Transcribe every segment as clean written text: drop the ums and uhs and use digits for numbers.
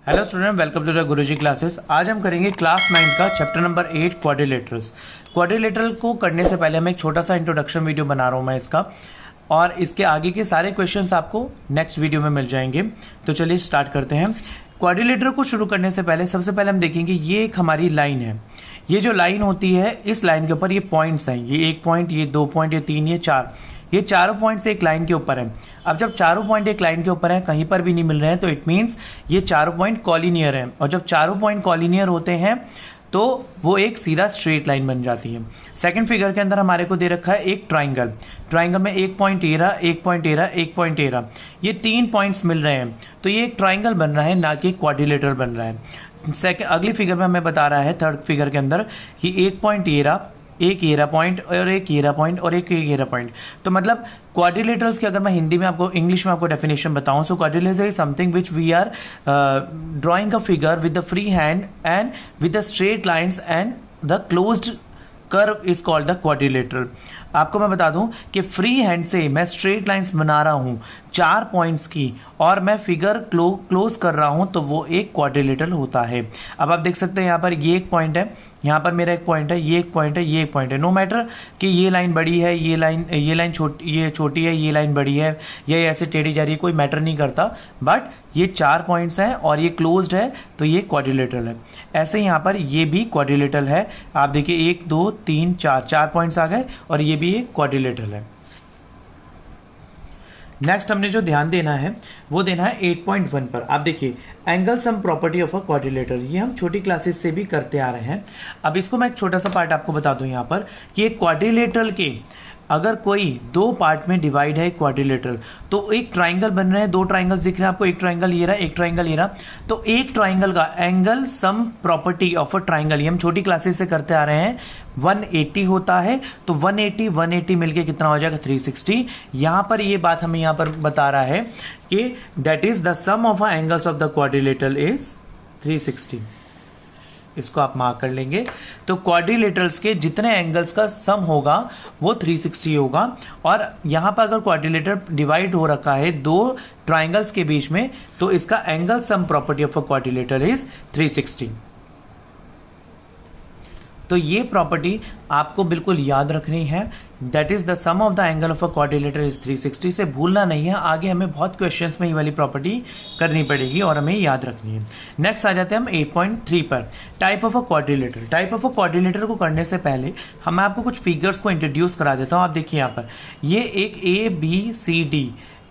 Hello student, welcome to the Guruji classes. आज हम करेंगे क्लास 9 का चैप्टर नंबर 8 क्वाड्रिलेटरल्स। क्वाड्रिलेटरल को करने से पहले मैं एक छोटा सा इंट्रोडक्शन वीडियो बना रहा हूँ मैं इसका, और इसके आगे के सारे क्वेश्चंस आपको नेक्स्ट वीडियो में मिल जाएंगे। तो चलिए स्टार्ट करते हैं। क्वाड्रिलेटरल को शुरू करने से पहले सबसे पहले हम देखेंगे ये एक हमारी लाइन है। ये जो लाइन होती है, इस लाइन के ऊपर ये पॉइंट्स हैं, ये 1 पॉइंट, ये 2 पॉइंट, ये 3, ये 4, ये चारों पॉइंट्स एक लाइन के ऊपर है। अब जब चारों पॉइंट एक लाइन के ऊपर है, कहीं पर भी नहीं मिल रहे हैं, तो इट मींस ये चारों पॉइंट कॉलिनियर हैं। और जब चारों पॉइंट कॉलिनियर होते हैं तो वो एक सीधा स्ट्रेट लाइन बन जाती है। सेकंड फिगर के अंदर हमारे को दे रखा है एक ट्राइंगल। ट्राइंगल में 1 पॉइंट ए रहा, 1 पॉइंट ए रहा, 1 पॉइंट ए रहा, ये 3 पॉइंट्स मिल रहे हैं, तो ये एक ट्राइंगल बन रहा है, ना कि क्वाड्रिलेटरल बन रहा है। सेकंड अगली फिगर में हमें बता रहा है, थर्ड फिगर के अंदर, कि 1 पॉइंट ए रहा, एक येरा पॉइंट और एक येरा पॉइंट और एक येरा पॉइंट। तो मतलब क्वाड्रिलेटरल्स की अगर मैं हिंदी में आपको, इंग्लिश में आपको डेफिनेशन बताऊं, so quadrilateral is something which we are drawing a figure with the free hand and with the straight lines and the closed curve is called the quadrilateral. आपको मैं बता दूं कि फ्री हैंड से मैं स्ट्रेट लाइंस बना रहा हूं 4 पॉइंट्स की, और मैं फिगर क्लोज कर रहा हूं, तो वो एक क्वाड्रिलेटरल होता है। अब आप देख सकते हैं यहाँ पर ये एक पॉइंट है, यहाँ पर मेरा एक पॉइंट है, ये एक पॉइंट है, ये एक पॉइंट है। नो मैटर कि ये लाइन बड़ी है, ये लाइन छोटी है, ये लाइन बड़ी है, ये ऐसे टेढ़ी जा रही है, कोई मैटर नहीं करता। बट ये 4 पॉइंट्स हैं और ये क्लोज्ड है, तो ये क्वाड्रिलेटरल है। ऐसे यहाँ पर ये भी क्वाड्रिलेटरल है। आप देखिए 1 2 3 4 पॉइंट्स आ गए, और ये भी एक क्वाड्रिलेटरल है। नेक्स्ट हमने जो ध्यान देना है वो देना है 8.1 पर। आप देखिए angle sum property of a quadrilateral, ये हम छोटी क्लासेस से भी करते आ रहे हैं। अब इसको मैं एक छोटा सा पार्ट आपको बता दूं यहाँ पर, कि एक क्वाड्रिलेटरल के अगर कोई 2 पार्ट में डिवाइड है क्वाड्रिलेटरल, तो एक ट्राइंगल बन रहे हैं, 2 ट्राइंगल्स दिख रहे हैं आपको, एक ट्राइंगल ये रहा, एक ट्राइंगल ये रहा, तो एक ट्राइंगल का angle sum property of a triangle, ये हम छोटी क्लासेस से करते आ रहे हैं, 180 होता है। तो 180 मिलके कितना हो जाएगा, 360। यहां पर ये बात हमें यहां पर बता रहा है कि that is the sum of a angles of the quadrilateral is 360। इसको आप मार्क कर लेंगे। तो क्वाड्रिलेटरल्स के जितने एंगल्स का सम होगा वो 360 होगा। और यहां पर अगर क्वाड्रिलेटर डिवाइड हो रखा है 2 ट्राइंगल्स के बीच में, तो इसका angle sum property of a quadrilateral is 360। तो ये प्रॉपर्टी आपको बिल्कुल याद रखनी है। That is the sum of the angle of a quadrilateral is 360 से भूलना नहीं है। आगे हमें बहुत क्वेश्चंस में ये वाली प्रॉपर्टी करनी पड़ेगी और हमें याद रखनी है। नेक्स्ट आ जाते हैं हम 8.3 पर, type of a quadrilateral. Type of a quadrilateral को करने से पहले मैं आपको कुछ फिगर्स को इंट्रोड्यूस करा देता हूं। आप देखिए यहाँ पर ये एक ABCD,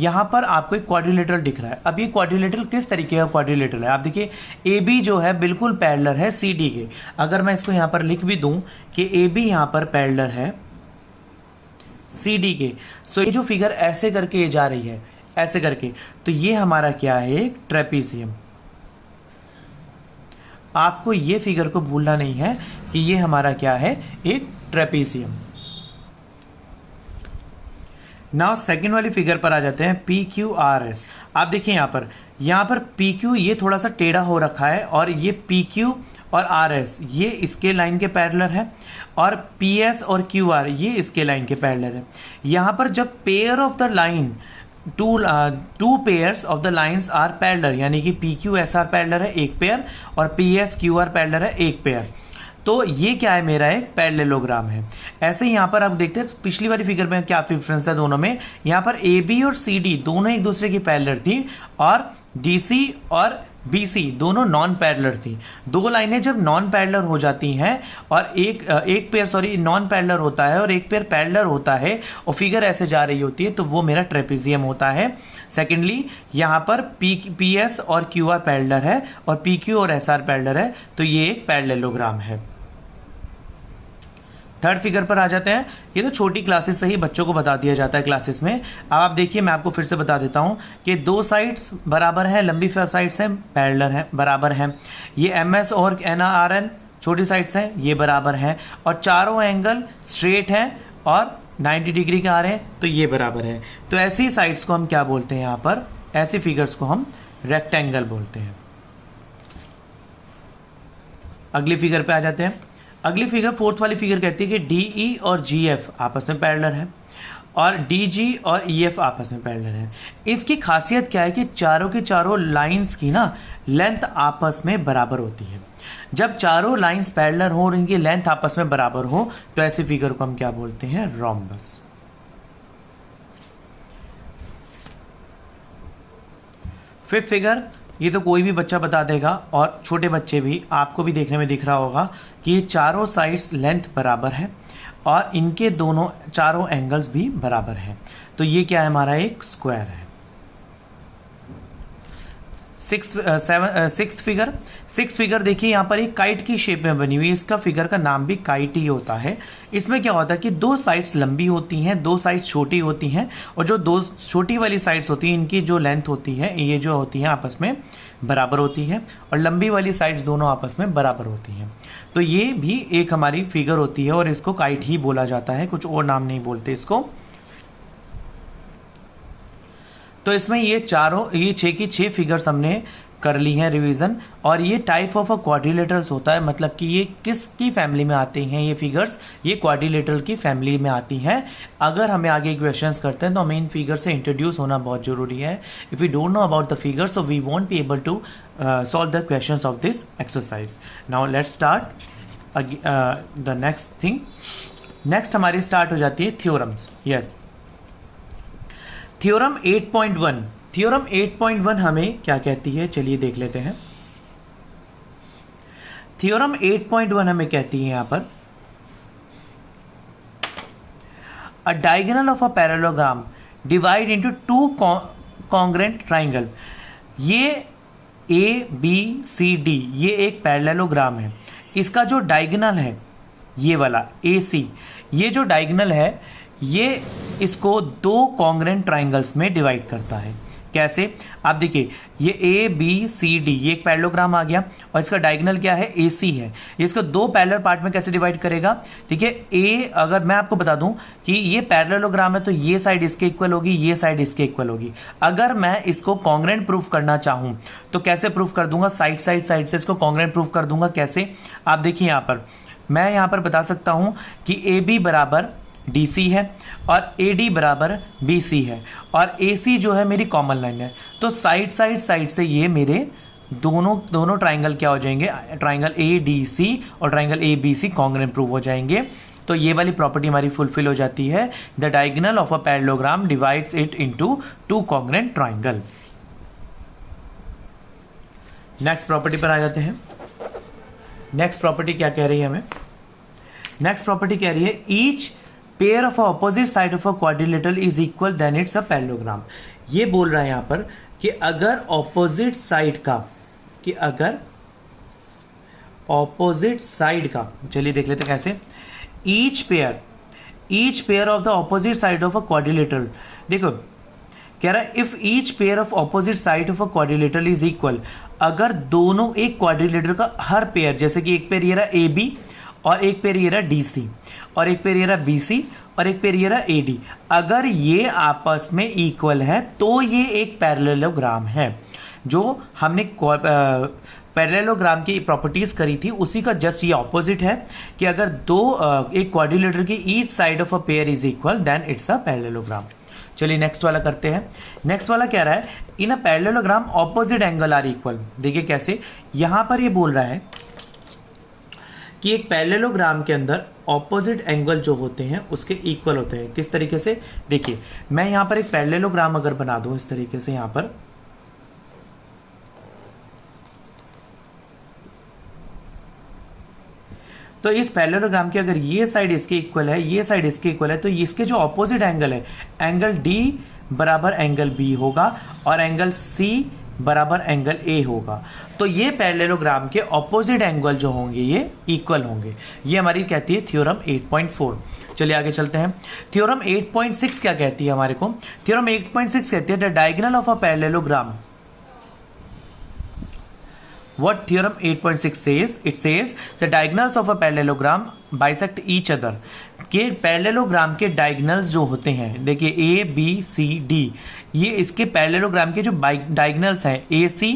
यहां पर आपको एक क्वाड्रिलेटरल दिख रहा है। अब ये क्वाड्रिलेटरल किस तरीके का क्वाड्रिलेटरल है? आप देखिए AB जो है बिल्कुल पैरेलल है CD के। अगर मैं इसको यहां पर लिख भी दूं कि AB यहां पर पैरेलल है CD के, सो ये जो फिगर ऐसे करके ये जा रही है, ऐसे करके, तो ये हमारा क्या है, एक ट्रेपीजियम। आपको ये फिगर को भूलना नहीं है कि ये हमारा क्या है, एक ट्रेपीजियम। नाउ सेकेंड वाली फिगर पर आ जाते हैं, PQRS। आप देखिए यहां पर PQ ये थोड़ा सा टेढ़ा हो रखा है, और ये PQ और RS ये इसके लाइन के पैरेलल है, और PS और QR ये इसके लाइन के पैरेलल है। यहां पर जब pair of the line, two pairs of the lines are parallel, यानी कि PQSR पैरेलल है एक पेयर, और PSQR पैरेलल है एक पेयर, तो ये क्या है, मेरा एक पैरेललोग्राम है। ऐसे यहां पर आप देखते हैं पिछली वाली फिगर में क्या डिफरेंस था दोनों में। यहां पर AB और CD दोनों एक दूसरे की पैरेलल थी, और DC और BC दोनों नॉन पैरेलल थी। 2 लाइनें जब नॉन पैरेलल हो जाती हैं, और एक पेयर नॉन पैरेलल होता है और एक पेयर पैरेलल होता है, और फिगर ऐसे जा रही होती है, तो वो मेरा ट्रेपीजियम होता है। सेकेंडली यहां पर PS और QR पैरेलल है, और PQ और SR पैरेलल है, तो ये एक पैरेललोग्राम है। थर्ड फिगर पर आ जाते हैं। ये तो छोटी क्लासेस से ही बच्चों को बता दिया जाता है क्लासेस में। अब आप देखिए, मैं आपको फिर से बता देता हूं कि 2 साइड्स बराबर है, लंबी साइड्स हैं पैरेलल है, बराबर है। ये MS और NRN छोटी साइड्स हैं, ये बराबर है, और चारों एंगल स्ट्रेट हैं और 90 डिग्री के आ रहे हैं, तो ये बराबर है। तो ऐसी साइड्स को हम क्या बोलते हैं, यहां पर ऐसी फिगर्स को हम रेक्टेंगल बोलते हैं। अगली फिगर पे आ जाते हैं। अगली फिगर, फोर्थ वाली फिगर कहती है कि DE और GF आपस में पैरेलल है, और डी जी और ई एफ आपस में पैरेलल है। इसकी खासियत क्या है कि चारों की चारों लाइंस की ना लेंथ आपस में बराबर होती है। जब चारों लाइंस पैरेलल हो और इनकी लेंथ आपस में बराबर हो तो ऐसे फिगर को हम क्या बोलते हैं, रोम्बस। फिफ्थ फिगर, ये तो कोई भी बच्चा बता देगा और छोटे बच्चे भी, आपको भी देखने में दिख रहा होगा कि ये चारों साइड्स लेंथ बराबर है और इनके दोनों चारों एंगल्स भी बराबर हैं। तो ये क्या है, हमारा एक स्क्वायर है। सिक्स्थ फिगर देखिए, यहाँ पर एक काइट की शेप में बनी हुई है। इसका फिगर का नाम भी काइट ही होता है। इसमें क्या होता है कि दो साइड्स लंबी होती हैं, दो साइड्स छोटी होती हैं, और जो दो छोटी वाली साइड्स होती हैं इनकी जो लेंथ होती है ये जो होती है आपस में बराबर होती है, और लंबी वाली साइड्स दोनों आपस में बराबर होती हैं। तो ये भी एक हमारी फिगर होती है और इसको काइट ही बोला जाता है, कुछ और नाम नहीं बोलते इसको। तो इसमें ये 6 की 6 फिगर्स हमने कर ली हैं रिवीजन। और ये टाइप ऑफ अ क्वाड्रिलेटरल्स होता है, मतलब कि ये किसकी फैमिली में आते हैं ये फिगर्स, ये क्वाड्रिलेटरल की फैमिली में आती हैं। अगर हमें आगे क्वेश्चंस करते हैं तो हमें इन फिगर से इंट्रोड्यूस होना बहुत जरूरी है। If you don't know about the figure so we won't be able to solve the questions of this exercise. Now let's start the next thing. Next हमारी स्टार्ट हो जाती है थ्योरम्स। Yes, theorem 8.1। थ्योरम 8.1 हमें क्या कहती है, चलिए देख लेते हैं। थ्योरम 8.1 हमें कहती है यहां पर, अ diagonal of a parallelogram divide into two congruent triangle. ये ए बी सी डी ये एक पैरेललोग्राम है। इसका जो डायगोनल है ये वाला ए सी, ये जो डायगोनल है ये इसको दो कॉन्ग्रेंट ट्राइंगल्स में डिवाइड करता है। कैसे, आप देखिए, ये ए बी सी डी ये एक पैरेललोग्राम आ गया और इसका डायगोनल क्या है, ए सी है। इसको दो पैरेलल पार्ट में कैसे डिवाइड करेगा, देखिए ए, अगर मैं आपको बता दूं कि ये पैरेललोग्राम है तो ये साइड इसके इक्वल होगी, ये साइड इसके इक्वल होगी। अगर मैं इसको कॉन्ग्रेंट प्रूफ करना चाहूं तो कैसे प्रूफ कर दूंगा, साइड से इसको कॉन्ग्रेंट प्रूफ कर दूंगा। कैसे, आप देखिए यहां पर मैं यहां पर बता सकता हूं कि ए बी बराबर डी सी है और ए डी बराबर बी सी है और ए सी जो है मेरी कॉमन लाइन है। तो साइड से ये मेरे दोनों ट्राइंगल क्या हो जाएंगे, ट्राइंगल ए डी सी और triangle A B C congruent prove हो जाएंगे। तो ये वाली प्रॉपर्टी हमारी फुलफिल हो जाती है, the diagonal of a parallelogram divides it into two congruent triangle. Next property पर आ जाते हैं। नेक्स्ट प्रॉपर्टी क्या कह रही है हमें, नेक्स्ट प्रॉपर्टी कह रही है each pair of opposite side of a quadrilateral is equal then it's a parallelogram. ये बोल रहा है यहां पर कि अगर ऑपोजिट साइड का, चलिए देख लेते कैसे, each pair of the opposite side of a quadrilateral, देखो कह रहा है if each pair of opposite side of a quadrilateral is equal, अगर दोनों एक क्वाड्रिलेटरल का हर पेयर, जैसे कि एक पेयर ये रहा ए बी और एक पेयर ये रहा डी सी और एक पेयर ये रहा बी सी और एक पेयर ये रहा ए डी, अगर ये आपस में इक्वल है तो ये एक पैरेललोग्राम है। जो हमने पैरेललोग्राम की प्रॉपर्टीज करी थी उसी का जस्ट ये ऑपोजिट है कि अगर एक क्वाड्रिलेटरल की each side of a pair is equal then it's a parallelogram. चलिए नेक्स्ट वाला करते हैं। नेक्स्ट वाला कह रहा है in a parallelogram opposite angle are equal. देखिए कैसे, यहां पर ये बोल रहा है कि एक पैरेललोग्राम के अंदर ऑपोजिट एंगल जो होते हैं उसके इक्वल होते हैं। किस तरीके से, देखिए मैं यहां पर एक पैरेललोग्राम अगर बना दूं इस तरीके से, यहां पर तो इस पैरेललोग्राम के अगर ये साइड इसके इक्वल है, ये साइड इसके इक्वल है, तो इसके जो ऑपोजिट एंगल है, एंगल डी बराबर एंगल बी होगा और एंगल सी बराबर एंगल ए होगा। तो ये पैरेललोग्राम के ऑपोजिट एंगल जो होंगे ये इक्वल होंगे। ये हमारी कहती है थ्योरम 8.4। चलिए आगे चलते हैं। थ्योरम 8.6 क्या कहती है हमारे को, थ्योरम 8.6 कहती है the diagonal of a parallelogram. What theorem 8.6 says? It says the diagonals of a parallelogram bisect each other. के पैरेललोग्राम के डायगोनल्स जो होते हैं, देखिए ए बी सी डी, ये इसके पैरेललोग्राम के जो डायगोनल्स हैं ए सी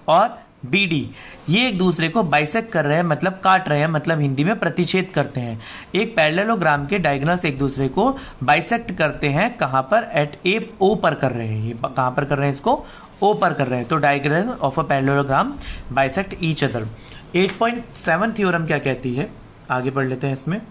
और BD, ये एक दूसरे को बाइसेक्ट कर रहे हैं, मतलब काट रहे हैं, मतलब हिंदी में प्रतिच्छेद करते हैं। एक पैरेललोग्राम के डायगोनल्स एक दूसरे को बाइसेक्ट करते हैं, कहां पर? एट ए, ओ पर कर रहे हैं। ये कहां पर कर रहे हैं? इसको ओ पर कर रहे हैं। तो diagonal of a parallelogram bisect each other. 8.7 theorem क्या कहती है, आगे पढ़ लेते हैं इसमें।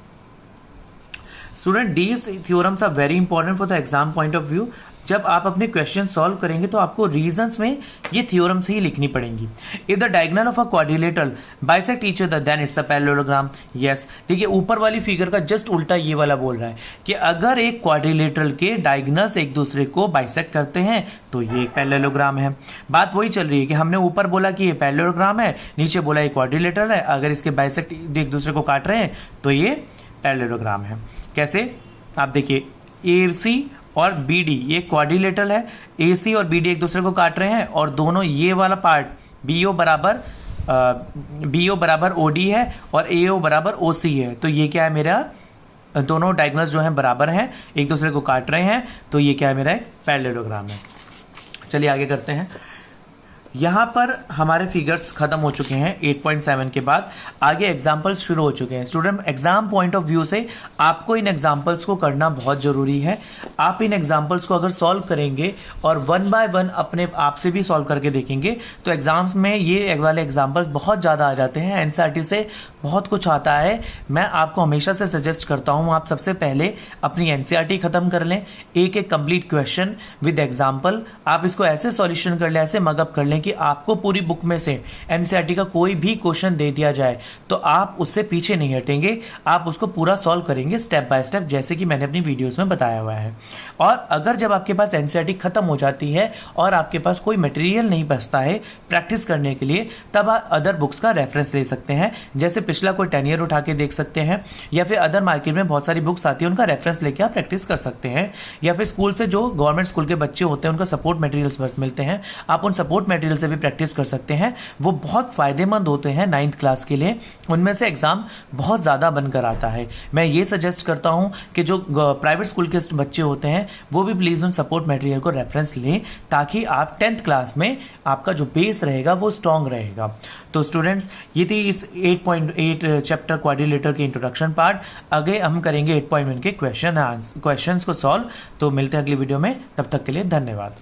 Student, these theorems are very important for the exam point of view. जब आप अपने क्वेश्चन सॉल्व करेंगे तो आपको रीजंस में ये थ्योरम्स ही लिखनी पड़ेंगी। If the diagonal of a quadrilateral bisect each other than it's a parallelogram. Yes, देखिए ऊपर वाली फिगर का जस्ट उल्टा ये वाला बोल रहा है कि अगर एक क्वाड्रिलेटरल के डायगोनल्स एक दूसरे को बाइसेक्ट करते हैं तो ये एक पैरेललोग्राम है। बात वही चल रही है कि हमने ऊपर बोला कि ये पैरेललोग्राम है, नीचे बोला ये क्वाड्रिलेटरल है। अगर इसके बाइसेक्ट एक दूसरे को काट रहे हैं तो ये पैरेललोग्राम है। कैसे? आप देखिए, AC और BD ये क्वाड्रिलेटरल है। AC और BD एक दूसरे को काट रहे हैं और दोनों ये वाला पार्ट BO बराबर OD है और AO बराबर OC है। तो ये क्या है? मेरा दोनों डायगोनल्स जो हैं बराबर हैं, एक दूसरे को काट रहे हैं, तो ये क्या है? मेरा एक पैरेललोग्राम है। चलिए आगे करते हैं। यहाँ पर हमारे फिगर्स खत्म हो चुके हैं 8.7 के बाद। आगे एग्जाम्पल्स शुरू हो चुके हैं। Student, exam point of view से आपको इन एग्जाम्पल्स को करना बहुत जरूरी है। आप इन एग्जाम्पल्स को अगर सॉल्व करेंगे और 1 बाय 1 अपने आप से भी सॉल्व करके देखेंगे तो एग्जाम्स में ये वाले एग्जाम्पल्स बहुत ज़्यादा आ जाते हैं। NCERT से बहुत कुछ आता है। मैं आपको हमेशा से सजेस्ट करता हूँ आप सबसे पहले अपनी NCERT खत्म कर लें, एक कंप्लीट क्वेश्चन विद एग्जाम्पल। आप इसको ऐसे सॉल्यूशन कर लें, ऐसे मगअप कर लें कि आपको पूरी बुक में से NCERT का कोई भी क्वेश्चन दे दिया जाए तो आप उससे पीछे नहीं हटेंगे, आप उसको पूरा सॉल्व करेंगे स्टेप बाय स्टेप, जैसे कि मैंने अपनी वीडियोस में बताया हुआ है। और अगर जब आपके पास NCERT खत्म हो जाती है और आपके पास कोई मटेरियल नहीं बचता है प्रैक्टिस करने के लिए, तब आप अदर बुक्स का रेफरेंस ले सकते हैं। जैसे पिछला कोई 10 ईयर उठा के देख सकते हैं, या फिर अदर मार्केट में बहुत सारी बुक्स आती है, उनका रेफरेंस लेके आप प्रैक्टिस कर सकते हैं। या फिर स्कूल से जो गवर्नमेंट स्कूल के बच्चे होते हैं उनका सपोर्ट मटेरियल्स मिलते हैं, आप उन सपोर्ट मटेरियल से भी प्रैक्टिस कर सकते हैं। वो बहुत फायदेमंद होते हैं 9th क्लास के लिए, उनमें से एग्जाम बहुत ज़्यादा बनकर आता है। मैं ये सजेस्ट करता हूं कि जो प्राइवेट स्कूल के बच्चे होते हैं वो भी प्लीज़ उन सपोर्ट मटेरियल को रेफरेंस लें, ताकि आप 10th क्लास में आपका जो बेस रहेगा वो स्ट्रॉन्ग रहेगा। तो स्टूडेंट्स, ये थी इस 8.8 चैप्टर क्वाड्रिलेटर के इंट्रोडक्शन पार्ट। आगे हम करेंगे 8.1 के क्वेश्चंस को सॉल्व। तो मिलते हैं अगली वीडियो में, तब तक के लिए धन्यवाद।